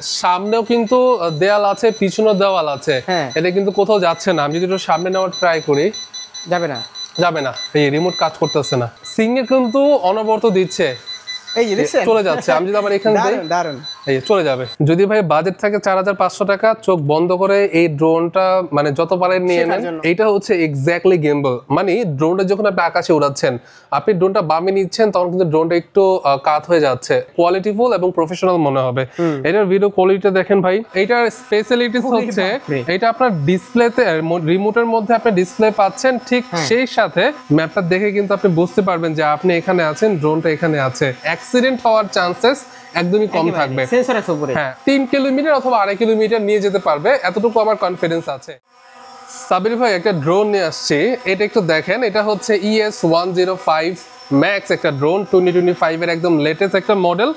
সামনেও কিন্তু দেয়াল আছে, পিছনেও দেওয়াল আছে, এটা কিন্তু কোথাও যাচ্ছে না। আমি যদি একটু সামনে নেওয়ার ট্রাই করি, যাবে না, যাবে না, এই রিমোট কাজ করতেছে না। সিঙ্গে কিন্তু অনবরত দিচ্ছে, এই যে দেখছেন চলে যাচ্ছে। আমি যদি আবার এখানে দেই, দারুন এই চলে যাবে। যদি ভাই বাজেট থাকে 4500 টাকা, চোখ বন্ধ করে এই ড্রোনটা মানে যত পারেন নিয়ে নেন। এইটা হচ্ছে এক্স্যাক্টলি গেমবল, মানে ড্রোনটা যখন আপনি আকাশে উড়াচ্ছেন, আপনি ড্রোনটা বামে নিচ্ছেন, তখন কিন্তু ড্রোনটা একটু কাত হয়ে যাচ্ছে। কোয়ালিটিফুল এবং প্রফেশনাল মনে হবে। এটার ভিডিও কোয়ালিটিটা দেখেন ভাই। এইটার স্পেশালিটিস হচ্ছে এটা আপনার ডিসপ্লেতে, রিমোটের মধ্যে আপনি ডিসপ্লে পাচ্ছেন, ঠিক সেই সাথে ম্যাপটা দেখে কিন্তু আপনি বুঝতে পারবেন যে আপনি এখানে আছেন, ড্রোনটা এখানে আছে। অ্যাক্সিডেন্ট হওয়ার চান্সেস একদমই কম থাকবে। সেন্সর আছে উপরে, হ্যাঁ 3 কিলোমিটার অথবা 2.5 কিলোমিটার নিয়ে যেতে পারবে, এতটুকু আমার কনফিডেন্স আছে। সাবির ভাই একটা ড্রোন নিয়ে আসছি, এটা একটু দেখেন। এটা হচ্ছে ES-105 ম্যাক্স, একটা ড্রোন 2025 এর একদম লেটেস্ট একটা মডেল।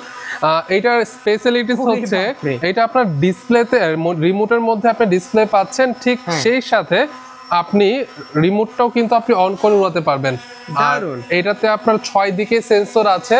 এটার স্পেশালিটিস হচ্ছে এটা আপনার ডিসপ্লেতে, রিমোটের মধ্যে আপনি ডিসপ্লে পাচ্ছেন, ঠিক সেই সাথে আপনি রিমোটটাও কিন্তু আপনি অন করে উড়াতে পারবেন। আর এটাতে আপনার 6 দিকে সেন্সর আছে,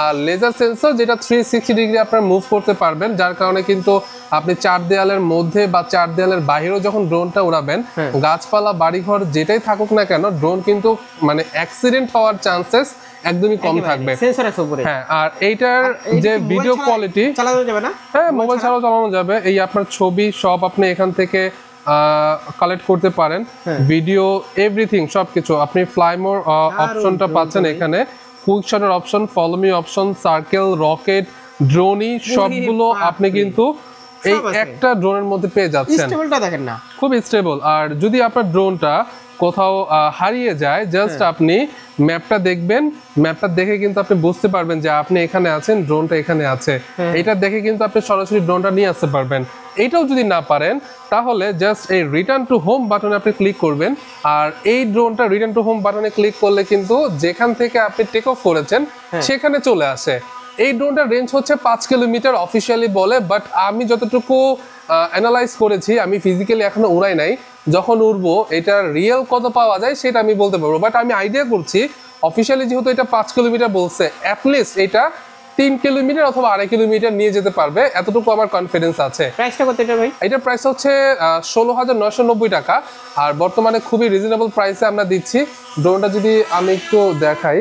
আর লেজার সেন্সর, যেটা 360 ডিগ্রি আপনার মুভ করতে পারবেন, যার কারণে কিন্তু আপনি 4 দেয়ালের মধ্যে বা 4 দেয়ালের বাইরেও যখন ড্রোনটা উড়াবেন, গাছপালা বাড়িঘর যেটাই থাকুক না কেন, ড্রোন কিন্তু মানে অ্যাক্সিডেন্ট হওয়ার চান্সেস একদমই কম থাকবে। সেন্সর আছে উপরে। হ্যাঁ, আর এইটার যে ভিডিও কোয়ালিটি, চালানো যাবে না? হ্যাঁ মোবাইল ছাড়াও চালানো যাবে। এই আপনার ছবি সব আপনি এখান থেকে কালেক্ট করতে পারেন, ভিডিও এভরিথিং সবকিছু। আপনি ফ্লাই মোর অপশনটা পাচ্ছেন এখানে, কুইক শটের option, follow me option, circle, rocket, dronie, সবগুলো আপনি কিন্তু এই একটা ড্রোনের মধ্যে পেয়ে যাচ্ছেন। স্টেবলটা দেখেন না, খুব স্টেবল। আর যদি আপনার ড্রোনটা কোথাও হারিয়ে যায়, জাস্ট আপনি ম্যাপটা দেখবেন, ম্যাপটা দেখে কিন্তু আপনি বুঝতে পারবেন যে আপনি এখানে আছেন, ড্রোনটা এখানে আছে। এটা দেখে কিন্তু আপনি সরাসরি ড্রোনটা নিয়ে আসতে পারবেন। এইটাও যদি না পারেন, তাহলে জাস্ট এই রিটার্ন টু হোম বাটনে আপনি ক্লিক করবেন, আর এই ড্রোনটা রিটার্ন টু হোম বাটনে ক্লিক করলে কিন্তু যেখান থেকে আপনি টেক অফ করেছেন সেখানে চলে আসে। এই ড্রোনটার রেঞ্জ হচ্ছে 5 কিলোমিটার অফিসিয়ালি বলে, বাট আমি যতটুকু অ্যানালাইজ করেছি, আমি ফিজিক্যালি এখনো উড়াই নাই, যখন উড়বো এটার রিয়েল কত পাওয়া যায় সেটা আমি বলতে পারবো। বাট আমি আইডিয়া করছি, অফিসিয়ালি যেহেতু এটা 5 কিলোমিটার বলছে, অ্যাটলিস্ট এটা 3 কিলোমিটার অথবা 2.5 কিলোমিটার নিয়ে যেতে পারবে, এতটুকু আমার কনফিডেন্স আছে। প্রাইসটা কত এটা ভাই? এটার প্রাইস হচ্ছে 16,990 টাকা, আর বর্তমানে খুবই রিজনেবল প্রাইসে আমরা দিচ্ছি। ড্রোনটা যদি আমি একটু দেখাই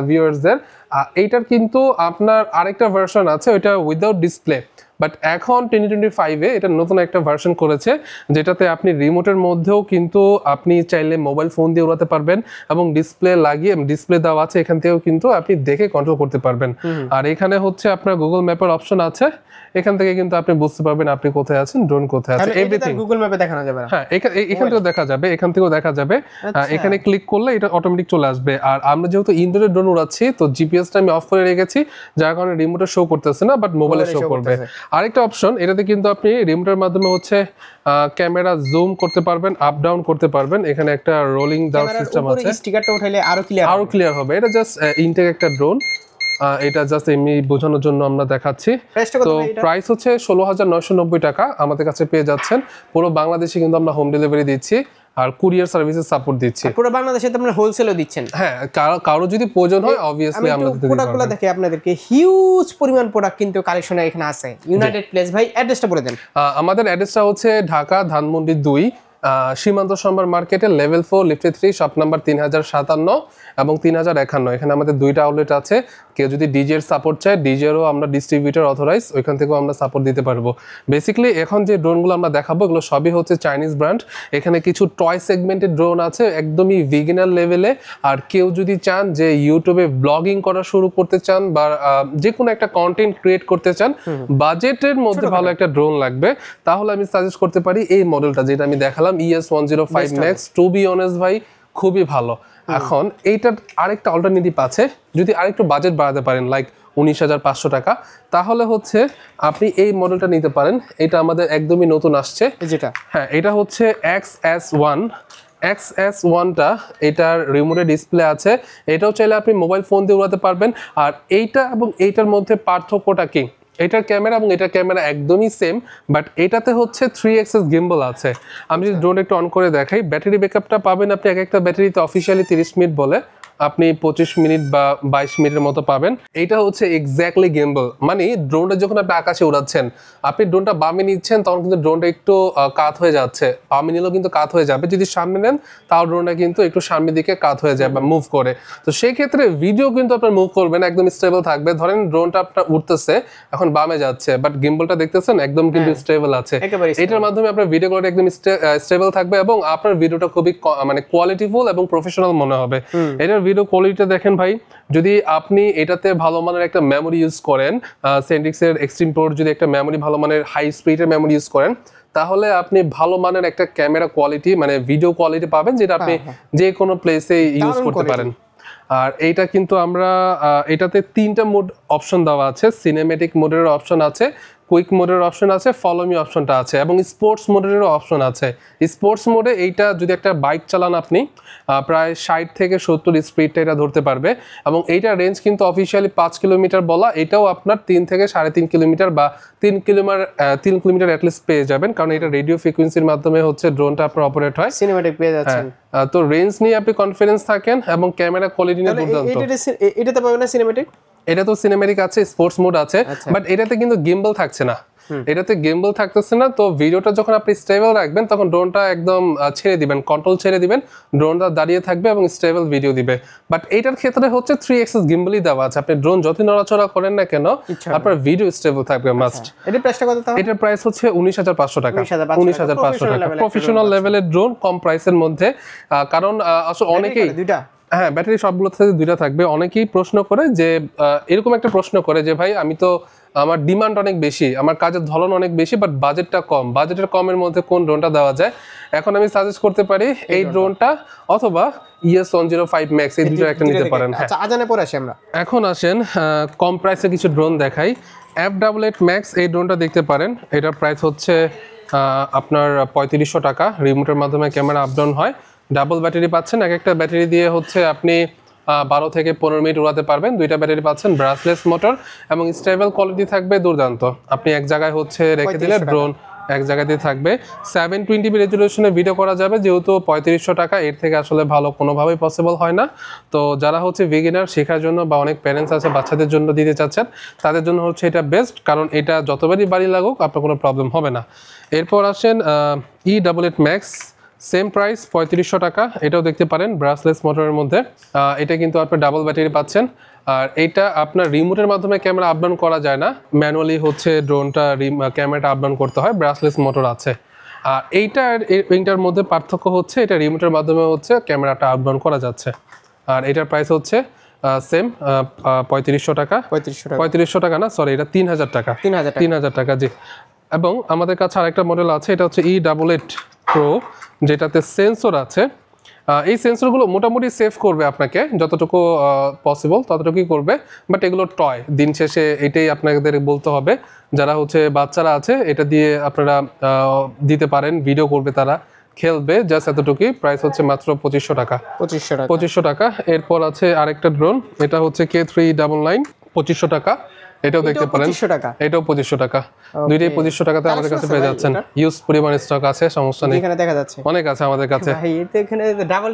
ভিউয়ার্সদের, এইটার কিন্তু আপনার আরেকটা ভার্সন আছে, ওইটা উইদাউট ডিসপ্লে, বাট এখন 2025-এ এটা নতুন একটা ভার্সন করেছে, যেটাতে আপনি রিমোটের মধ্যেও কিন্তু আপনি চাইলে মোবাইল ফোন দিয়ে উড়াতে পারবেন, এবং ডিসপ্লে লাগিয়ে, ডিসপ্লে দেওয়া আছে, এখান থেকেও কিন্তু আপনি দেখে কন্ট্রোল করতে পারবেন। আর এখানে হচ্ছে আপনার গুগল ম্যাপের অপশন আছে, এখান থেকে কিন্তু আপনি বুঝতে পারবেন আপনি কোথায় আছেন, ড্রোন কোথায় আছে, এভরিথিং গুগল ম্যাপে দেখানো যাবে। হ্যাঁ, এখান থেকেও দেখা যাবে, এখান থেকেও দেখা যাবে। এখানে ক্লিক করলে এটা অটোমেটিক চলে আসবে। আর আমরা যেহেতু ইনডোরে ড্রোন উড়াচ্ছি, তো জিপিএসটা আমি অফ করে রেখেছি, যার কারণে রিমোটে শো করতেছে না, বাট মোবাইলে শো করবে। আরেকটা অপশন, এটাতে কিন্তু আপনি রিমোটের মাধ্যমে হচ্ছে ক্যামেরা জুম করতে পারবেন, আপ ডাউন করতে পারবেন। এখানে একটা রোলিং ডাউন সিস্টেম আছে, স্টিকারটা উঠাইলে আরো ক্লিয়ার হবে। এটা জাস্ট ইনটেক একটা ড্রোন, এটা জাস্ট এমনি বোঝানোর জন্য আমরা দেখাচ্ছি। তো প্রাইস হচ্ছে 16,990 টাকা, আমাদের কাছে পেয়ে যাচ্ছেন। পুরো বাংলাদেশে কিন্তু আমরা হোম ডেলিভারি দিচ্ছি, আর কুরিয়ার সার্ভিসেস সাপোর্ট দিচ্ছি। পুরো বাংলাদেশে তো আপনারা হোলসেলও দিচ্ছেন? হ্যাঁ, কারো যদি প্রয়োজন হয় অবভিয়াসলি আমরা দিতে পারবো। প্রোডাক্টগুলো দেখে আপনাদেরকে হিউজ পরিমাণ প্রোডাক্ট কিন্তু কালেকশনে এখানে আছে। ইউনাইটেড প্লেস ভাই, অ্যাড্রেসটা বলে দেন। আমাদের অ্যাড্রেসটা হচ্ছে ঢাকা ধানমন্ডি 2, সীমান্ত সম্ভার মার্কেটের লেভেল 4 লিফটে 3, শপ নাম্বার 3057 এবং 3051। এখানে আমাদের 2টা আউটলেট আছে। কেউ যদি ডিজে এর সাপোর্ট চায়, ডিজেরও আমরা ডিস্ট্রিবিউটর অথরাইজ, ওইখান থেকেও আমরা সাপোর্ট দিতে পারবো। বেসিক্যালি এখন যে ড্রোনগুলো আমরা দেখাবো, এগুলো সবই হচ্ছে চাইনিজ ব্র্যান্ড। এখানে কিছু টয় সেগমেন্টের ড্রোন আছে, একদমই বিগিনার লেভেলে। আর কেউ যদি চান যে ইউটিউবে ব্লগিং করা শুরু করতে চান, বা যে কোনো একটা কন্টেন্ট ক্রিয়েট করতে চান, বাজেটের মধ্যে ভালো একটা ড্রোন লাগবে, তাহলে আমি সাজেস্ট করতে পারি এই মডেলটা, যেটা আমি দেখালাম, ES-105 max. Two be honest ভাই, খুবই ভালো। এখন এইটার আরেকটা অল্টারনেটিভ আছে, যদি আরেকটু বাজেট বাড়াতে পারেন, লাইক 19,500 টাকা, তাহলে হচ্ছে আপনি এই মডেলটা নিতে পারেন। এটা আমাদের একদমই নতুন আসছে, যেটা হ্যাঁ, এটা হচ্ছে XS1। XS1টা, এটার রিমোটের ডিসপ্লে আছে, এটাও চাইলে আপনি মোবাইল ফোন দিয়ে উড়াতে পারবেন। আর এইটা এবং এইটার মধ্যে পার্থক্যটা কি? এটার ক্যামেরা এবং এটার ক্যামেরা একদমই সেম, বাট এটাতে হচ্ছে 3 এক্সেস গিম্বল আছে। আমি যদি ড্রোন একটু অন করে দেখাই, ব্যাটারি ব্যাকআপটা পাবেন আপনি এক একটা ব্যাটারিতে অফিসিয়ালি 30 মিনিট বলে, আপনি 25 মিনিট বা 22 মিনিটের মতো পাবেন। এইটা হচ্ছে এক্স্যাক্টলি গিম্বল, মানে ড্রোনটা যখন আপনি আকাশে উড়াচ্ছেন, আপনি ড্রোনটা বামে নিচ্ছেন তখন কিন্তু ড্রোনটা একটু কাত হয়ে যাচ্ছে, বামে নিলেও কিন্তু কাত হয়ে যাবে। যদি সামনে নেন তাও ড্রোনটা কিন্তু একটু সামনের দিকে কাত হয়ে যায় বা মুভ করে। তো সেই ক্ষেত্রে ভিডিও কিন্তু আপনার মুভ করবে না, একদম স্টেবল থাকবে। ধরেন ড্রোনটা আপনার উঠতেছে, এখন বামে যাচ্ছে, বাট গিম্বলটা দেখতেছেন একদম কিন্তু স্টেবল আছে। একেবারে এটার মাধ্যমে আপনার ভিডিও কোয়ালিটি একদম স্টেবল থাকবে এবং আপনার ভিডিওটা খুবই মানে কোয়ালিটিফুল এবং প্রফেশনাল মনে হবে। এটার ভিডিও কোয়ালিটিটা দেখেন ভাই, যদি আপনি এটাতে ভালো মানের একটা মেমোরি ইউজ করেন, সেন্টিক্সের এক্সট্রিম প্রোর যদি একটা মেমোরি ভালো মানের হাই স্পিডের মেমোরি ইউজ করেন, তাহলে আপনি ভালো মানের একটা ক্যামেরা কোয়ালিটি মানে ভিডিও কোয়ালিটি পাবেন, যেটা আপনি যে কোনো প্লেসে ইউজ করতে পারেন। আর এইটা কিন্তু আমরা এটাতে 3টা মোড অপশন দেওয়া আছে। সিনেমেটিক মোডের অপশন আছে, কুইক মোডের অপশন আছে, ফলো মি অপশনটা আছে এবং স্পোর্টস মোডেরও অপশন আছে। স্পোর্টস মোডে এইটা যদি একটা বাইক চালান আপনি প্রায় 60 থেকে 70 স্পিডটা এটা ধরতে পারবে এবং এইটা রেঞ্জ কিন্তু অফিসিয়ালি 5 কিলোমিটার বলা, এটাও আপনার 3 থেকে 3.5 কিলোমিটার বা 3 কিলোমিটার অ্যাটলিস্ট পেয়ে যাবেন, কারণ এটা রেডিও ফ্রিকোয়েন্সির মাধ্যমে হচ্ছে ড্রোনটা আপনার অপারেট হয়। সিনেমেটিক পেয়ে যাচ্ছেন। তো রেঞ্জ নিয়ে আপনি কনফিডেন্স থাকেন এবং ক্যামেরা কোয়ালিটি নিয়ে দুর্দান্ত। এটাতে পাবেন না সিনেমেটিক? এটা তো সিনেমেটিক আছে, স্পোর্টস মোড আছে, বাট এটাতে কিন্তু গিম্বল থাকছে না। এটাতে গিম্বল থাকতেছে না। তো ভিডিওটা যখন আপনি স্টেবল রাখবেন তখন ড্রোনটা একদম ছেড়ে দিবেন, কন্ট্রোল ছেড়ে দিবেন, ড্রোনটা দাঁড়িয়ে থাকবে এবং স্টেবল ভিডিও দিবে। বাট এইটার ক্ষেত্রে হচ্ছে 3 এক্সিস গিম্বলই দেওয়া আছে। আপনি ড্রোন যত নড়াচড়া করেন না কেন আপনার ভিডিও স্টেবল থাকবে মাস্ট। এটার প্রাইসটা কত তাহলে? এটার প্রাইস হচ্ছে 19,500 টাকা। 19,500 টাকা প্রফেশনাল লেভেলের ড্রোন, কম প্রাইসের মধ্যে। কারণ আসলে অনেকেই দুইটা হ্যাঁ ব্যাটারি সবগুলোর থেকে 2টা থাকবে। অনেকেই প্রশ্ন করে যে এরকম একটা প্রশ্ন করে যে ভাই আমি তো আমার ডিমান্ড অনেক বেশি, আমার কাজের ধরন অনেক বেশি, বাট বাজেটটা কম, বাজেটের কমের মধ্যে কোন ড্রোনটা দেওয়া যায়? এখন আমি সাজেস্ট করতে পারি এই ড্রোনটা অথবা ES105 Max, এই দুটো একটা নিতে পারেন। আচ্ছা আজানে পরে আসি আমরা। এখন আসেন কম প্রাইসে কিছু ড্রোন দেখাই। F88 Max এই ড্রোনটা দেখতে পারেন। এটার প্রাইস হচ্ছে আপনার 3500 টাকা। রিমোটের মাধ্যমে ক্যামেরা আপ ডাউন হয়, ডাবল ব্যাটারি পাচ্ছেন। এক একটা ব্যাটারি দিয়ে হচ্ছে আপনি 12 থেকে 15 মিনিট উড়াতে পারবেন। 2টা ব্যাটারি পাচ্ছেন, ব্রাসলেস মোটর এবং স্টেবল কোয়ালিটি থাকবে দুর্দান্ত। আপনি এক জায়গায় হচ্ছে রেখে দিলে ড্রোন এক জায়গাতেই থাকবে। 720p রেজুলেশনে ভিডিও করা যাবে, যেহেতু 3500 টাকা, এর থেকে আসলে ভালো কোনোভাবেই পসিবল হয় না। তো যারা হচ্ছে বিগিনার শেখার জন্য বা অনেক প্যারেন্টস আছে বাচ্চাদের জন্য দিতে চাচ্ছেন, তাদের জন্য হচ্ছে এটা বেস্ট, কারণ এটা যতবারই বাড়ি লাগুক আপনার কোনো প্রবলেম হবে না। এরপর আসেন E88 Max, সেম প্রাইস 3500 টাকা। এটাও দেখতে পারেন ব্রাসলেস মোটরের মধ্যে। এটা কিন্তু আপনি ডাবল ব্যাটারি পাচ্ছেন। আর এইটা আপনার রিমোটের মাধ্যমে ক্যামেরা আপ ডাউন করা যায় না, ম্যানুয়ালি হচ্ছে ড্রোনটা ক্যামেরাটা আপ ডাউন করতে হয়, ব্রাসলেস মোটর আছে। আর এইটার মধ্যে পার্থক্য হচ্ছে এটা রিমোটের মাধ্যমে হচ্ছে ক্যামেরাটা আপ ডাউন করা যাচ্ছে। আর এটার প্রাইস হচ্ছে সেম 3500 টাকা। 3500 টাকা না, সরি, এটা 3000 টাকা। 3000 টাকা, জি। এবং আমাদের কাছে আরেকটা মডেল আছে, এটা হচ্ছে E88 Pro, যেটাতে সেন্সর আছে। এই সেন্সরগুলো মোটামুটি সেভ করবে আপনাকে, যতটুকু পসিবল ততটুকুই করবে, বাট এগুলো টয়। দিন শেষে এটাই আপনাদের বলতে হবে। যারা হচ্ছে বাচ্চারা আছে এটা দিয়ে আপনারা দিতে পারেন, ভিডিও করবে, তারা খেলবে, জাস্ট এতটুকুই। প্রাইস হচ্ছে মাত্র 2500 টাকা। 2500 টাকা। এরপর আছে আরেকটা ড্রোন, এটা হচ্ছে K399, 2500 টাকা। এটাও দেখতে পারেন, এটাও 2500 টাকা। দুইটাই 2500 টাকাতে আমাদের কাছে পেয়ে যাচ্ছেন। ইউজ পরিমাণ স্টক আছে, সমস্যা নেই। এখানে দেখা যাচ্ছে অনেক আছে আমাদের কাছে। ভাই এটা এখানে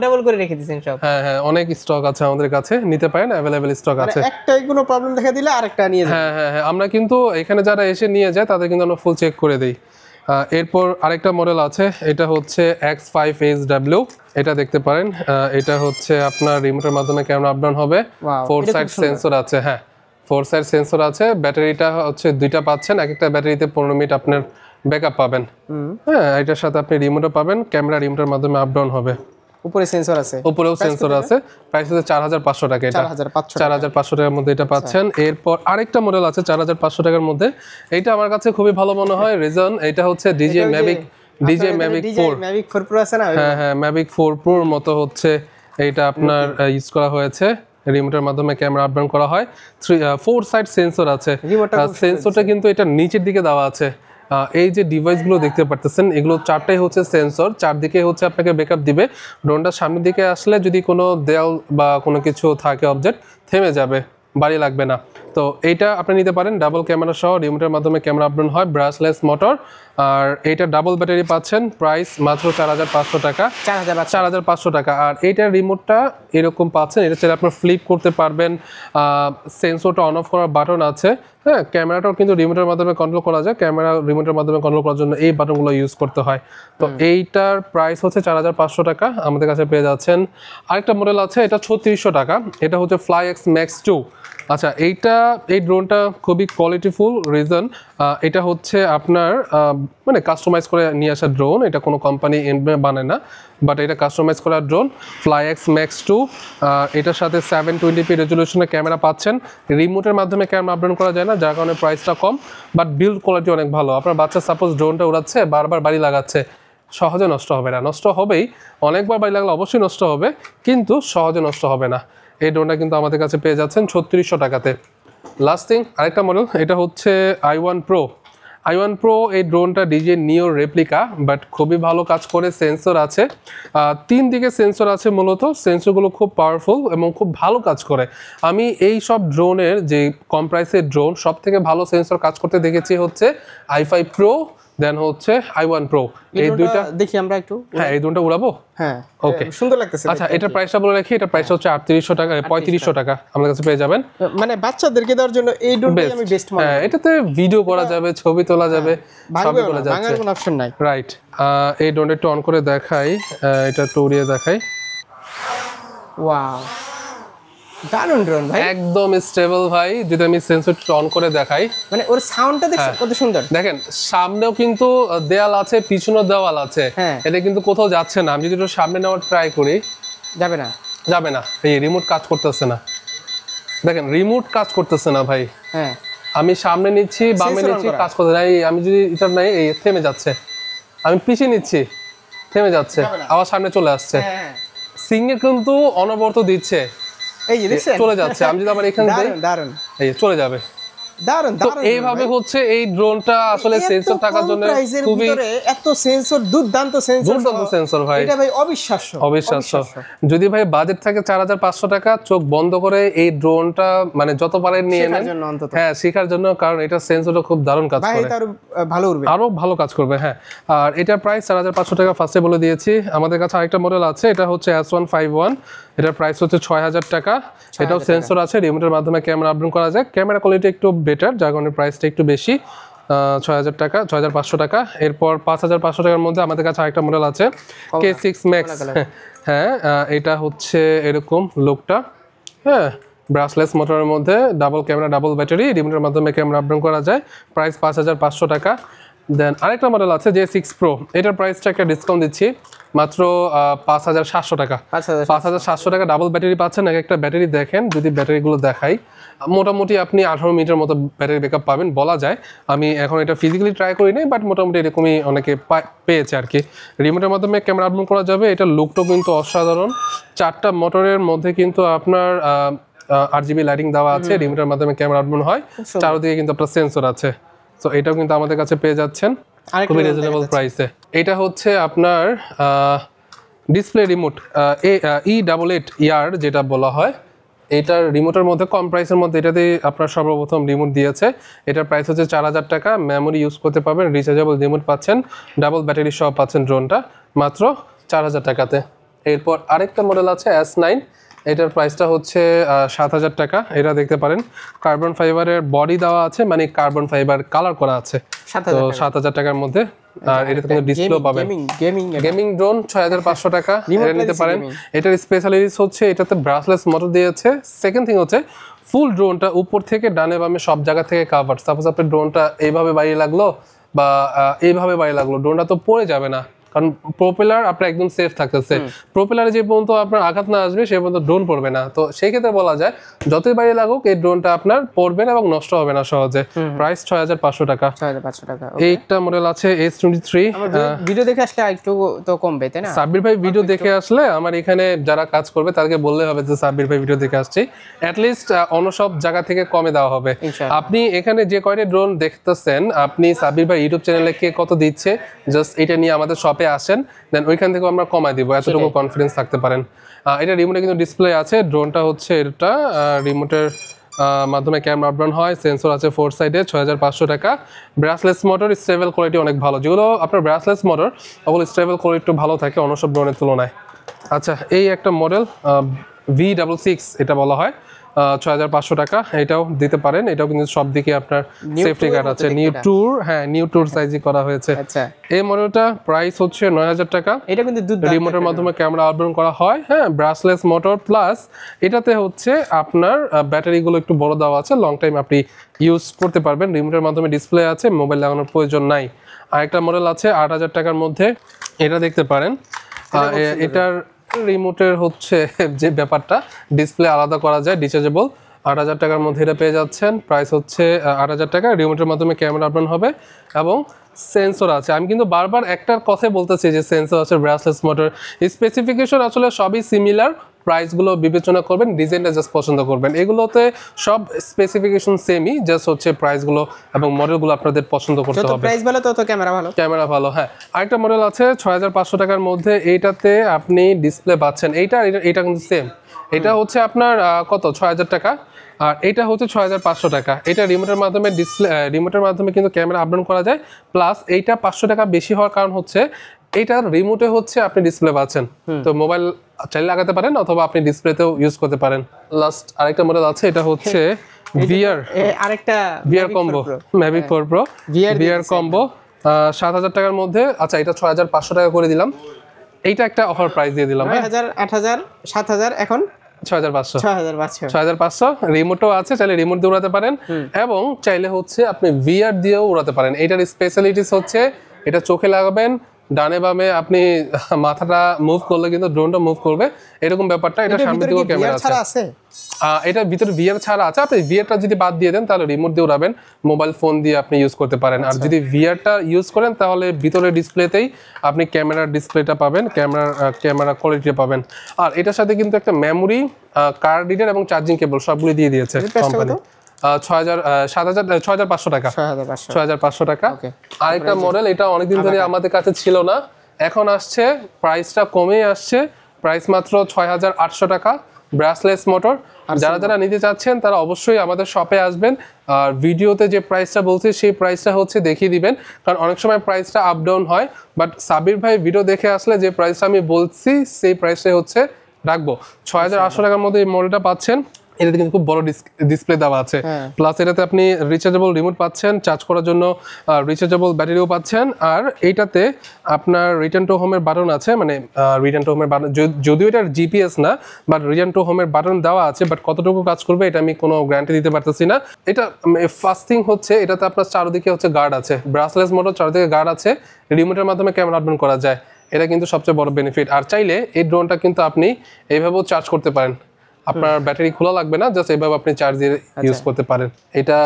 ডাবল করে রেখে দিয়েছেন সব। হ্যাঁ হ্যাঁ, অনেক স্টক আছে আমাদের কাছে, নিতে পারেন, अवेलेबल স্টক আছে। একটাই কোনো প্রবলেম দেখা দিলে আরেকটা নিয়ে যাবেন। হ্যাঁ হ্যাঁ হ্যাঁ, আমরা কিন্তু এখানে যারা এসে নিয়ে যায় তাদের কিন্তু আমরা ফুল চেক করে দেই। এরপর আরেকটা মডেল আছে, এটা হচ্ছে X5SW, এটা দেখতে পারেন। এটা হচ্ছে আপনার রিমোটের মাধ্যমে ক্যামেরা আপ ডাউন হবে, 4 সাইড সেন্সর আছে। হ্যাঁ, 4 সাইড সেন্সর আছে। ব্যাটারিটা হচ্ছে 2টা পাচ্ছেন, এক একটা ব্যাটারিতে 15 মিনিট আপনার ব্যাকআপ পাবেন। হ্যাঁ, এটার সাথে আপনি রিমোটও পাবেন, ক্যামেরা রিমোটের মাধ্যমে আপ ডাউন হবে। উপরে সেন্সর আছে, উপরেও সেন্সর আছে। প্রাইস হচ্ছে 4500 টাকা। এটা 4500 টাকার মধ্যে এটা পাচ্ছেন। এরপর আরেকটা মডেল আছে 4500 টাকার মধ্যে, এইটা আমার কাছে খুবই ভালো মনে হয়। রিজন এটা হচ্ছে DJI Mavic 4 Mavic 4 Pro আছে না? হ্যাঁ হ্যাঁ, Mavic 4 Pro এর মতো হচ্ছে এইটা আপনার ইউজ করা হয়েছে। রিমোটের মাধ্যমে ক্যামেরা আপ ডাউন করা হয়। 4 সাইড সেন্সর আছে। সেন্সরটা কিন্তু এটা নিচের দিকে দেওয়া আছে। এই যে ডিভাইসগুলো দেখতে পারতেছেন, এগুলো 4টাই হচ্ছে সেন্সর, চারদিকে হচ্ছে আপনাকে ব্যাকআপ দিবে। ড্রোনটা সামনের দিকে আসলে যদি কোনো দেয়াল বা কোনো কিছু থাকে অবজেক্ট, থেমে যাবে, বাড়ি লাগবে না। তো এইটা আপনি নিতে পারেন ডাবল ক্যামেরা সহ, রিমোটের মাধ্যমে ক্যামেরা আপডাউন হয়, ব্রাশলেস মোটর। আর এইটা ডাবল ব্যাটারি পাচ্ছেন, প্রাইস মাত্র 4500 টাকা, 4500 টাকা। আর এইটার রিমোটটা এরকম পাচ্ছেন, এটা চাইলে আপনার ফ্লিপ করতে পারবেন, সেন্সরটা অন অফ করার বাটন আছে, হ্যাঁ ক্যামেরাটাও কিন্তু রিমোটের মাধ্যমে কন্ট্রোল করা যায়, ক্যামেরা রিমোটের মাধ্যমে কন্ট্রোল করার জন্য এই বাটনগুলো ইউজ করতে হয়। তো এইটার প্রাইস হচ্ছে 4500 টাকা, আমাদের কাছে পেয়ে যাচ্ছেন। আরেকটা মডেল আছে, এটা 3600 টাকা, এটা হচ্ছে ফ্লাই এক্স ম্যাক্স 2। আচ্ছা এই ড্রোনটা খুবই কোয়ালিটিফুল, রিজন এটা হচ্ছে আপনার মানে কাস্টমাইজ করে নিয়ে আসা ড্রোন, এটা কোনো কোম্পানি বানায় না, বাট এটা কাস্টমাইজ করা ড্রোন ফ্লাই এক্স ম্যাক্স 2। এটার সাথে 720p রেজলিউশনের ক্যামেরা পাচ্ছেন, রিমোটের মাধ্যমে ক্যামেরা আপডাউন করা যায় না, যার কারণে প্রাইসটা কম, বাট বিল্ড কোয়ালিটি অনেক ভালো। আপনার বাচ্চা সাপোজ ড্রোনটা উড়াচ্ছে, বারবার বাড়ি লাগাচ্ছে, সহজে নষ্ট হবে না, নষ্ট হবেই, অনেকবার বাড়ি লাগলে অবশ্যই নষ্ট হবে, কিন্তু সহজে নষ্ট হবে না। এই ড্রোনটা কিন্তু আমাদের কাছে পেয়ে যাচ্ছেন 3600 টাকাতে। লাস্ট থিং, আরেকটা মডেল, এটা হচ্ছে i1 Pro। i1 Pro এই ড্রোনটা ডিজে নিওর রেপ্লিকা, বাট খুবই ভালো কাজ করে, সেন্সর আছে, 3 দিকে সেন্সর আছে, মূলত সেন্সরগুলো খুব পাওয়ারফুল এবং খুব ভালো কাজ করে। আমি এই সব ড্রোনের যে কম প্রাইসের ড্রোন সব থেকে ভালো সেন্সর কাজ করতে দেখেছি হচ্ছে i5 Pro, দেন হচ্ছে i1 Pro। এই দুইটা দেখি আমরা একটু, হ্যাঁ এই ড্রোনটা উড়াবো, হ্যাঁ ওকে সুন্দর লাগতেছে। আচ্ছা এটার প্রাইসটা বলে রাখি, এটার প্রাইস হচ্ছে 3800 টাকা, 3500 টাকা আমাদের কাছে পেয়ে যাবেন। মানে বাচ্চাদেরকে দেওয়ার জন্য এই ড্রোনটাই আমি বেস্ট মনে হ্যাঁ এটাতে ভিডিও করা যাবে, ছবি তোলা যাবে, সবই করা যাচ্ছে, ভাঙার কোনো অপশন নাই। রাইট। এই ড্রোনটা একটু অন করে দেখাই, এটা একটু উড়িয়ে দেখাই। ওয়াও, দারুণ ড্রোন ভাই, একদম স্টেবল ভাই। যদি আমি সেন্সর অন করে দেখাই, মানে ওর সাউন্ডটা দেখছেন কত সুন্দর। দেখেন সামনেও কিন্তু দেয়াল আছে, পিছনেও দেওয়াল আছে, হ্যাঁ। এটা কিন্তু কোথাও যাচ্ছে না। আমি যদি একটু সামনে নেওয়ার ট্রাই করি, যাবে না, যাবে না, এই রিমোট কাজ করতেছে না, দেখেন রিমোট কাজ করতেছে না ভাই। হ্যাঁ আমি সামনে নিচ্ছি, বামে নিচ্ছি, কাজ করতে নাই। আমি যদি এটা নাই, এই থেমে যাচ্ছে, আমি পিছিয়ে নিচ্ছি, থেমে যাচ্ছে, আবার সামনে চলে আসছে। হ্যাঁ সিঙ্গে কিন্তু অনবরত দিচ্ছে, এই যে দেখছেন চলে যাচ্ছে। আমি যদি আবার এখানে দেই, দারুণ দারুণ এই চলে যাবে। দারুণ তো দারুণ এইভাবে হচ্ছে এই ড্রোনটা আসলে সেন্সর থাকার জন্য খুবই এত সেন্সর, দুর্দান্ত সেন্সর, দুর্দান্ত সেন্সর ভাই, এটা ভাই অবিশ্বাস্য অবিশ্বাস্য। যদি ভাই বাজেট থাকে 4500 টাকা, চোখ বন্ধ করে এই ড্রোনটা মানে যত পারেন নিয়ে নেন, জন্য অন্তত হ্যাঁ শেখার জন্য, কারণ এটা সেন্সরটা খুব দারুণ কাজ ভাই করে, এটা আরো ভালো উড়বে, আরো ভালো কাজ করবে। হ্যাঁ আর এটার প্রাইস 4500 টাকা ফার্স্টে বলে দিয়েছি। আমাদের কাছে আরেকটা মডেল আছে, এটা হচ্ছে S151, এটার প্রাইস হচ্ছে 6000 টাকা। এটাও সেন্সর আছে, রিমোটের মাধ্যমে ক্যামেরা আপডাউন করা যায়, ক্যামেরা কোয়ালিটি একটু বেটার, যার কারণে প্রাইসটা একটু বেশি, 6000 টাকা, 6500 টাকা। এরপর 5500 টাকার মধ্যে আমাদের কাছে আরেকটা মডেল আছে, K6 Max। হ্যাঁ এটা হচ্ছে এরকম লুকটা, হ্যাঁ ব্রাশলেস মোটরের মধ্যে, ডাবল ক্যামেরা, ডাবল ব্যাটারি, রিমোটের মাধ্যমে ক্যামেরা আপডাউন করা যায়, প্রাইস 5500 টাকা। দেন আরেকটা মডেল আছে J6 Pro, এটার প্রাইসটা একটা ডিসকাউন্ট দিচ্ছি, মাত্র 5700 টাকা। 5700 টাকা ডাবল ব্যাটারি পাচ্ছেন। একটা ব্যাটারি দেখেন, যদি ব্যাটারিগুলো দেখাই, মোটামুটি আপনি 18 মিনিটের মতো ব্যাটারি ব্যাকআপ পাবেন বলা যায়। আমি এখন এটা ফিজিক্যালি ট্রাই করি নাই, বাট মোটামুটি এরকমই অনেকে পেয়েছে আর কি। রিমোটের মাধ্যমে ক্যামেরা আপডাউন করা যাবে, এটা লুকটাও কিন্তু অসাধারণ। 4টা মোটরের মধ্যে কিন্তু আপনার RGB লাইটিং দেওয়া আছে, রিমোটের মাধ্যমে ক্যামেরা আপডাউন হয়, চারদিকে কিন্তু আপনার সেন্সর আছে। তো এটাও কিন্তু আমাদের কাছে পেয়ে যাচ্ছেন খুবই রিজনেবল প্রাইসে। এটা হচ্ছে আপনার ডিসপ্লে রিমোট, E88 ইয়ার যেটা বলা হয়, এটার রিমোটের মধ্যে কম প্রাইসের মধ্যে এটাতে আপনার সর্বপ্রথম রিমোট দিয়েছে। এটার প্রাইস হচ্ছে 4000 টাকা, মেমোরি ইউজ করতে পারবেন, রিচার্জেবল রিমোট পাচ্ছেন, ডাবল ব্যাটারি সহ পাচ্ছেন ড্রোনটা মাত্র 4000 টাকাতে। এরপর আরেকটা মডেল আছে S9, এটার প্রাইসটা হচ্ছে 7000 টাকা। এটা দেখতে পারেন কার্বন ফাইবারের বডি দেওয়া আছে, মানে কার্বন ফাইবার কালার করা আছে, তো 7000 টাকার মধ্যে। আর এটাতে কিন্তু ডিসপ্লে পাবেন, গেমিং ড্রোন 6500 টাকা, এটা নিতে পারেন। এটার স্পেশালিটিস হচ্ছে এটাতে ব্রাশলেস মোটর দিয়েছে। সেকেন্ড থিং হচ্ছে ফুল ড্রোনটা উপর থেকে ডানে বামে সব জায়গা থেকে কাভার। সাপোজ আপনার ড্রোনটা এইভাবে বাইরে লাগলো বা এইভাবে বাইরে লাগলো, ড্রোনটা তো পড়ে যাবে না, কারণ প্রোপেলার আপনার একদম সেফ থাকতেছে। প্রোপেলারে যে পর্যন্ত আপনার আঘাত না আসবে সে পর্যন্ত ড্রোন পড়বে না। তো সেই ক্ষেত্রে বলা যায় যতই বাইরে লাগুক এই ড্রোনটা আপনার পড়বে না এবং নষ্ট হবে না সহজে। প্রাইস 6500 টাকা। 6500 টাকা। এইটা মডেল আছে S23। ভিডিও দেখে আসলে একটু তো কমবে তাই না? সাব্বির ভাই ভিডিও দেখে আসলে আমার এখানে যারা কাজ করবে তাদেরকে বললে হবে যে সাব্বির ভাই ভিডিও দেখে আসছি, অ্যাট লিস্ট অন্য সব জায়গা থেকে কমে দেওয়া হবে। আপনি এখানে যে কয়টা ড্রোন দেখতেছেন, আপনি সাব্বির ভাই ইউটিউব চ্যানেলে কে কত দিচ্ছে, জাস্ট এটা নিয়ে আমাদের শপে আসেন, দেন ওইখান থেকে আমরা কমাই দিব, এতটুকু কনফিডেন্স থাকতে পারেন। এটা রিমোটে কিন্তু ডিসপ্লে আছে, ড্রোনটা হচ্ছে এটা রিমোটের মাধ্যমে ক্যামেরা আপডাউন হয়, সেন্সর আছে 4 সাইডে, 6500 টাকা। ব্রাসলেস মোটর, স্টেবল কোয়ালিটি অনেক ভালো, যেগুলো আপনার ব্রাসলেস মোটর ওগুলো স্টেবল কোয়ালিটি একটু ভালো থাকে অন্য সব ড্রোনের তুলনায়। আচ্ছা, এই একটা মডেল V66 এটা বলা হয়, 6500 টাকা, এটাও দিতে পারেন। এটাও কিন্তু সব দিকে আপনার সেফটি গার্ড আছে, নিউ ট্যুর সাইজই করা হয়েছে। আচ্ছা, এই মডেলটা প্রাইস হচ্ছে 9000 টাকা। এটা কিন্তু রিমোটের মাধ্যমে ক্যামেরা আপডাউন করা হয়, হ্যাঁ, ব্রাসলেস মোটর প্লাস এটাতে হচ্ছে আপনার ব্যাটারিগুলো একটু বড় দেওয়া আছে, লং টাইম আপনি ইউজ করতে পারবেন। রিমোটের মাধ্যমে ডিসপ্লে আছে, মোবাইল লাগানোর প্রয়োজন নাই। আরেকটা মডেল আছে 8000 টাকার মধ্যে, এটা দেখতে পারেন। এটার রিমোটের হচ্ছে যে ব্যাপারটা, ডিসপ্লে আলাদা করা যায়, ডিচার্জেবল। 8000 টাকার মধ্যে এটা পেয়ে যাচ্ছেন, প্রাইস হচ্ছে 8000 টাকা। রিমোটের মাধ্যমে ক্যামেরা আপডাউন হবে এবং সেন্সর আছে। আমি কিন্তু বারবার একটার কথা বলতেছি যে সেন্সর আছে, ব্রাসলেস মোটর, স্পেসিফিকেশন আসলে সবই সিমিলার। প্রাইসগুলো বিবেচনা করবেন, ডিজাইনটা জাস্ট পছন্দ করবেন। এগুলোতে সব স্পেসিফিকেশন সেমই, জাস্ট হচ্ছে প্রাইসগুলো এবং মডেলগুলো আপনাদের পছন্দ করতে হবে। প্রাইস ভালো তত ক্যামেরা ভালো, ক্যামেরা ভালো, হ্যাঁ। আরেকটা মডেল আছে 6500 টাকার মধ্যে, এইটাতে আপনি ডিসপ্লে পাচ্ছেন। এইটা কিন্তু সেম, এটা হচ্ছে আপনার কত 6000 টাকা, আর এটা হচ্ছে 6500 টাকা। এটা রিমোটের মাধ্যমে রিমোটের মাধ্যমে কিন্তু ক্যামেরা আপডাউন করা যায়, প্লাস এইটা 500 টাকা বেশি হওয়ার কারণ হচ্ছে এইটার রিমোটে হচ্ছে আপনি ডিসপ্লে পাচ্ছেন, তো মোবাইল চাইলে লাগাতে পারেন অথবা আপনি ডিসপ্লেতেও ইউজ করতে পারেন। লাস্ট আরেকটা মডেল আছে, এটা হচ্ছে আরেকটা VR combo, Mavic 4 Pro VR combo, 7000 টাকার মধ্যে। আচ্ছা, এটা 6500 টাকা করে দিলাম, এইটা একটা অফার প্রাইস দিয়ে দিলাম, 9000 8000 7000, এখন 6500 রিমোটও আছে, চাইলে রিমোট দিয়ে উড়াতে পারেন এবং চাইলে হচ্ছে আপনি VR দিয়েও উড়াতে পারেন। এটার স্পেশালিটিস হচ্ছে এটা চোখে লাগাবেন, ডানে বামে আপনি মাথাটা মুভ করলে কিন্তু ড্রোনটা মুভ করবে, এরকম ব্যাপারটা। এটা সামনে দিকেও ক্যামেরা আছে, এটা ভিতরে VR ছাড়া আছে। আপনি VRটা যদি বাদ দিয়ে দেন তাহলে রিমোট দিয়ে উড়াবেন, মোবাইল ফোন দিয়ে আপনি ইউজ করতে পারেন। আর যদি VRটা ইউজ করেন তাহলে ভিতরে ডিসপ্লেতেই আপনি ক্যামেরার ডিসপ্লেটা পাবেন, ক্যামেরা কোয়ালিটি পাবেন। আর এটার সাথে কিন্তু একটা মেমোরি, কার্ড রিডার এবং চার্জিং কেবল সবগুলো দিয়ে দিয়েছে কোম্পানি। 6500 টাকা, 6500 টাকা। আরেকটা মডেল, এটা অনেকদিন ধরে আমাদের কাছে ছিল না, এখন আসছে, প্রাইসটা কমে আসছে, প্রাইস মাত্র 6800 টাকা, ব্রাসলেস মোটর। যারা যারা নিতে চাচ্ছেন তারা অবশ্যই আমাদের শপে আসবেন, আর ভিডিওতে যে প্রাইসটা বলছি সেই প্রাইসটা হচ্ছে দেখিয়ে দিবেন, কারণ অনেক সময় প্রাইসটা আপ ডাউন হয়। বাট সাবির ভাই ভিডিও দেখে আসলে যে প্রাইসটা আমি বলছি সেই প্রাইসটাই হচ্ছে রাখবো। 6800 টাকার মধ্যে এই মডেলটা পাচ্ছেন। এটাতে কিন্তু খুব বড় ডিসপ্লে দেওয়া আছে, প্লাস এটাতে আপনি রিচার্জেবল রিমোট পাচ্ছেন, চার্জ করার জন্য রিচার্জেবল ব্যাটারিও পাচ্ছেন। আর এইটাতে আপনার রিটার্ন টু হোমের বাটন আছে, মানে রিটার্ন টু হোমের বাটন, যদিও এটার জিপিএস না, বাট রিটার্ন টু হোমের বাটন দেওয়া আছে, বাট কতটুকু কাজ করবে এটা আমি কোনো গ্যারান্টি দিতে পারতেছি না। এটা ফার্স্ট থিং হচ্ছে এটাতে আপনার চারদিকে হচ্ছে গার্ড আছে, ব্রাসলেস মোটর, চারদিকে গার্ড আছে, রিমোটের মাধ্যমে ক্যামেরা আপডাউন করা যায়, এটা কিন্তু সবচেয়ে বড় বেনিফিট। আর চাইলে এই ড্রোনটা কিন্তু আপনি এইভাবেও চার্জ করতে পারেন, আপনার ব্যাটারি খোলা লাগবে না, জাস্ট এইভাবে আপনি চার্জ দিয়ে ইউজ করতে পারেন। এটা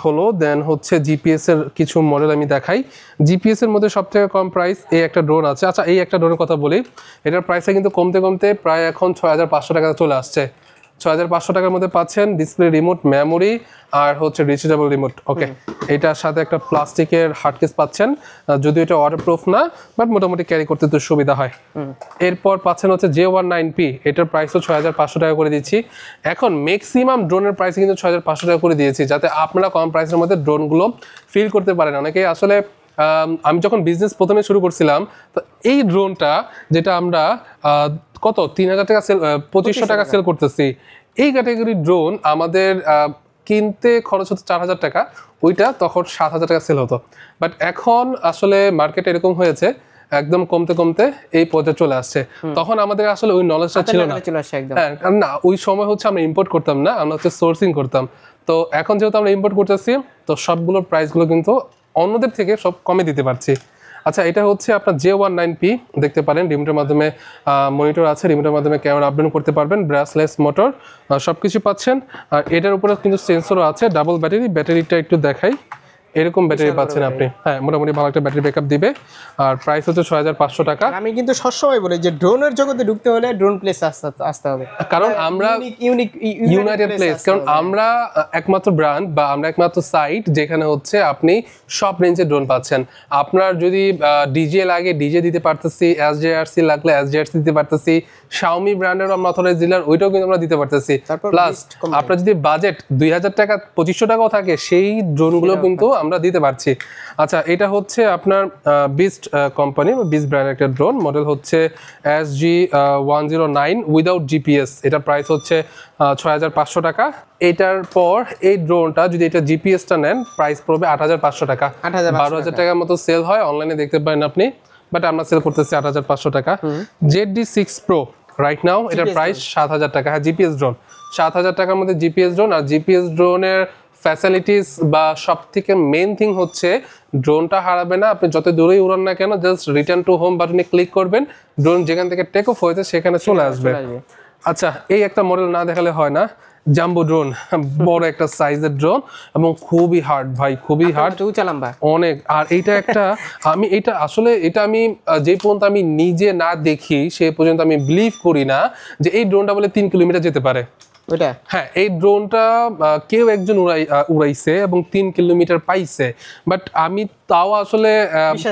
হলো, দেন হচ্ছে জিপিএস এর কিছু মডেল আমি দেখাই। জিপিএস এর মধ্যে সবথেকে কম প্রাইস এই একটা ড্রোন আছে। আচ্ছা, এই একটা ড্রোনের কথা বলি, এটার প্রাইসটা কিন্তু কমতে কমতে প্রায় এখন 6500 টাকা চলে আসছে। 6500 টাকার মধ্যে পাচ্ছেন ডিসপ্লে, রিমোট, মেমোরি আর হচ্ছে রিচার্জেবল রিমোট। ওকে, এটার সাথে একটা প্লাস্টিকের হার্ড কেস পাচ্ছেন, যদিও এটা ওয়াটারপ্রুফ না, বাট মোটামুটি ক্যারি করতে তো সুবিধা হয়। এরপর পাচ্ছেন হচ্ছে J19P, এটার প্রাইসও 6500 টাকা করে দিচ্ছি। এখন ম্যাক্সিমাম ড্রোনের প্রাইস কিন্তু 6500 টাকা করে দিয়েছি, যাতে আপনারা কম প্রাইসের মধ্যে ড্রোনগুলো ফিল করতে পারেন। অনেকেই আসলে, আমি যখন বিজনেস প্রথমে শুরু করছিলাম, তো এই ড্রোনটা যেটা আমরা কত 3000 টাকা সেল, 2500 টাকা সেল করতেছি, এই ক্যাটাগরির ড্রোন আমাদের কিনতে খরচ হতো 4000 টাকা, ওইটা তখন 7000 টাকা সেল হতো। বাট এখন আসলে মার্কেট এরকম হয়েছে, একদম কমতে কমতে এই পর্যায়ে চলে আসছে। তখন আমাদের আসলে ওই নলেজটা ছিল না, হ্যাঁ, কারণ না ওই সময় হচ্ছে আমরা ইম্পোর্ট করতাম না, আমরা হচ্ছে সোর্সিং করতাম। তো এখন যেহেতু আমরা ইম্পোর্ট করতেছি, তো সবগুলোর প্রাইসগুলো কিন্তু অন্যদের থেকে সব কমে দিতে পারছি। আচ্ছা, এটা হচ্ছে আপনার J19P, দেখতে পারেন রিমোটের মাধ্যমে মনিটর আছে, রিমোটের মাধ্যমে ক্যামেরা আপডাউন করতে পারবেন, ব্রাসলেস মোটর সব কিছু পাচ্ছেন। আর এটার উপরে কিন্তু সেন্সরও আছে, ডাবল ব্যাটারিটা একটু দেখাই, এরকম ব্যাটারি পাচ্ছেন আপনি। হ্যাঁ, মোটামুটি ভালো একটা ব্যাটারি ব্যাকআপ দিবে। আর প্রাইস হচ্ছে 6500 টাকা। আমি কিন্তু সবসময় বলি যে ড্রোনের জগতে ঢুকতে হলে ড্রোন প্লেস আসতে হবে, কারণ আমরা ইউনিক ইউনাইটেড প্লেস, কারণ আমরা একমাত্র ব্র্যান্ড বা আমরা একমাত্র সাইট যেখানে হচ্ছে আপনি সব রেঞ্জের ড্রোন পাচ্ছেন। আপনার যদি ডিজে লাগে ডিজে দিতে পারতেছি, এসজেআরসি লাগলে এসজেআরসি দিতে পারতেছি, শাওমি ব্র্যান্ডেরও আমরা অথরাইজ ডিলার, ওইটাও কিন্তু আমরা দিতে পারতেছি। প্লাস আপনার যদি বাজেট 2000 টাকা 2500 টাকাও থাকে, সেই ড্রোনগুলো কিন্তু আমরা দিতে পারছি। আচ্ছা, এটা হচ্ছে আপনার বিস্ট কোম্পানি বা বিস্ট ব্র্যান্ডের একটা ড্রোন, মডেল হচ্ছে SG-109 উইদাউট জিপিএস। এটা প্রাইস হচ্ছে 6500 টাকা। এটার পর এই ড্রোনটা যদি এটা জিপিএসটা নেন প্রাইস পড়বে 8500 টাকা। 12000 টাকার মতো সেল হয়, অনলাইনে দেখতে পারেন আপনি, বাট আমরা সেল করতেছি 8500 টাকা। ZD6 Pro রাইট নাও এটার প্রাইস 7000 টাকা। হ্যাঁ, জিপিএস ড্রোন 7000 টাকার মধ্যে জিপিএস ড্রোন। আর জিপিএস ড্রোনের ফ্যাসিলিটিস বা সব থেকে মেইন থিং হচ্ছে ড্রোনটা হারাবে না। আপনি যত দূরেই উড়ান না কেন, জাস্ট রিটার্ন টু হোম বাটনে ক্লিক করবেন, ড্রোন যেখান থেকে টেক অফ হয়েছে সেখানে চলে আসবে। আচ্ছা, এই একটা মডেল না দেখালে হয় না, জাম্বো ড্রোন, বড় একটা সাইজের ড্রোন এবং খুবই হার্ড ভাই, খুবই হার্ড অনেক। আর এইটা একটা আমি এটা আসলে এটা আমি যে পর্যন্ত আমি নিজে না দেখি সে পর্যন্ত আমি বিলিভ করি না যে এই ড্রোনটা বলে 3 কিলোমিটার যেতে পারে। হ্যাঁ, এই ড্রোনটা কেউ একজন উড়াইছে এবং 3 কিলোমিটার পাইছে, বাট আমি তাও আসলে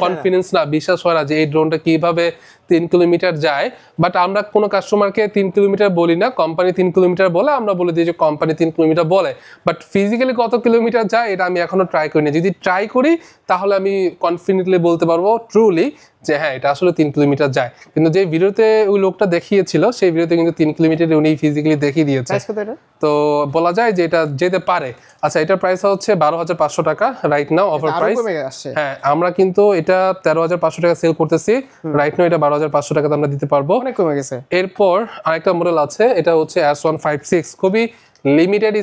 কনফিডেন্স না, বিশ্বাস হয় না যে এই ড্রোনটা কিভাবে 3 কিলোমিটার যায়। বাট আমরা কোনো কাস্টমারকে 3 কিলোমিটার বলি না, কোম্পানি 3 কিলোমিটার বলে, আমরা বলে দিই যে কোম্পানি 3 কিলোমিটার বলে। বাট ফিজিক্যালি কত কিলোমিটার যায় এটা আমি এখনো ট্রাই করিনি। যদি ট্রাই করি তাহলে আমি কনফিডেন্টলি বলতে পারবো ট্রুলি যে হ্যাঁ এটা আসলে 3 কিলোমিটার যায়। কিন্তু যে ভিডিওতে ওই লোকটা দেখিয়েছিল সেই ভিডিওতে কিন্তু 3 কিলোমিটার উনি ফিজিক্যালি দেখিয়ে দিয়েছে, তো বলা যায় যে এটা যেতে পারে। আচ্ছা, এটার প্রাইস হচ্ছে 12500 টাকা রাইট নাও, অফার প্রাইস। হ্যাঁ, আমরা কিন্তু এটা 13500 টাকা সেল করতেছি রাইট নাও, এটা 12500 টাকাতে আমরা দিতে পারবো, অনেক কমে গেছে। এরপর আরেকটা মডেল আছে, এটা হচ্ছে S156, খুবই লিমিটেড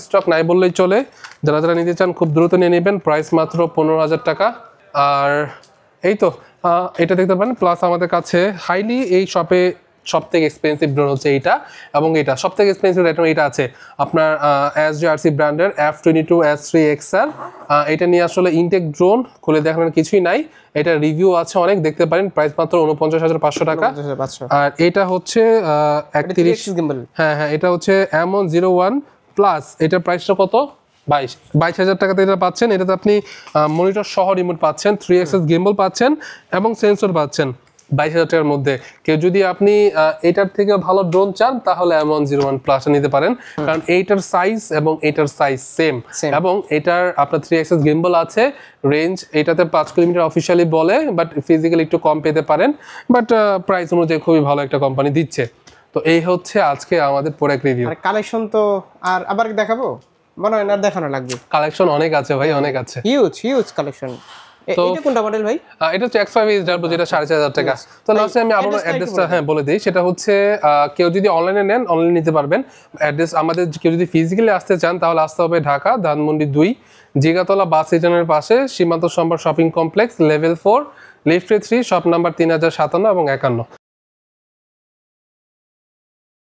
স্টক নাই বললেই চলে। যারা যারা নিতে চান খুব দ্রুত নিয়ে নেবেন, প্রাইস মাত্র 15000 টাকা। আর এই তো এটা দেখতে পারেন। প্লাস আমাদের কাছে হাইলি এই শপে সব থেকে এক্সপেন্সিভ ড্রোন হচ্ছে এইটা, এবং এটা সব থেকে এক্সপেন্সিভ আইটেম এটা আছে আপনার SGRC ব্র্যান্ডের F22 S3 XR। এটা নিয়ে আসলে ইনটেক ড্রোন খুলে দেখানোর কিছুই নাই, এটা রিভিউ আছে অনেক, দেখতে পারেন। প্রাইস মাত্র 49500 টাকা। আর এটা হচ্ছে 31 গিম্বল। হ্যাঁ, এটা হচ্ছে M101 প্লাস, এটার প্রাইসটা কত? 22000 টাকাতে এটা পাচ্ছেন। এটাতে আপনি মনিটর সহ রিমোট পাচ্ছেন, 3 অ্যাক্সেস গিম্বল পাচ্ছেন এবং সেন্সর পাচ্ছেন 22000 টাকার মধ্যে। কেউ যদি আপনি এটার থেকে ভালো ড্রোন চান তাহলে M101 প্লাস নিতে পারেন, কারণ এইটার সাইজ এবং এটার সাইজ সেম, এবং এটার আপনার 3 অ্যাক্সেস গিম্বল আছে। রেঞ্জ এটাতে 5 কিলোমিটার অফিসিয়ালি বলে, বাট ফিজিক্যালি একটু কম পেতে পারেন, বাট প্রাইস অনুযায়ী খুবই ভালো একটা কোম্পানি দিচ্ছে। তো এই হচ্ছে আজকে আমাদের প্রোডাক্ট রিভিউ। আর কালেকশন তো আর আবার দেখাবো, মনে হয় না দেখানো লাগবে। কালেকশন অনেক আছে ভাই, অনেক আছে, হিউজ কালেকশন। এটা কোনটা মডেল ভাই? এটা হচ্ছে X5 Turbo, যেটা 4500 টাকা। তো লাস্টে আমি আবার অ্যাড্রেসটা বলে দিই, সেটা হচ্ছে কেউ যদি অনলাইনে নেন অনলাইনে নিতে পারবেন। অ্যাড্রেস আমাদের, কেউ যদি ফিজিক্যালি আসতে চান তাহলে আসতে হবে ঢাকা ধানমন্ডি 2 জিগাতলা বাস স্টেশনের পাশে সীমান্ত সম্ভার শপিং কমপ্লেক্স, লেভেল 4 লিফটে 3, শপ নাম্বার 3057 এবং 51।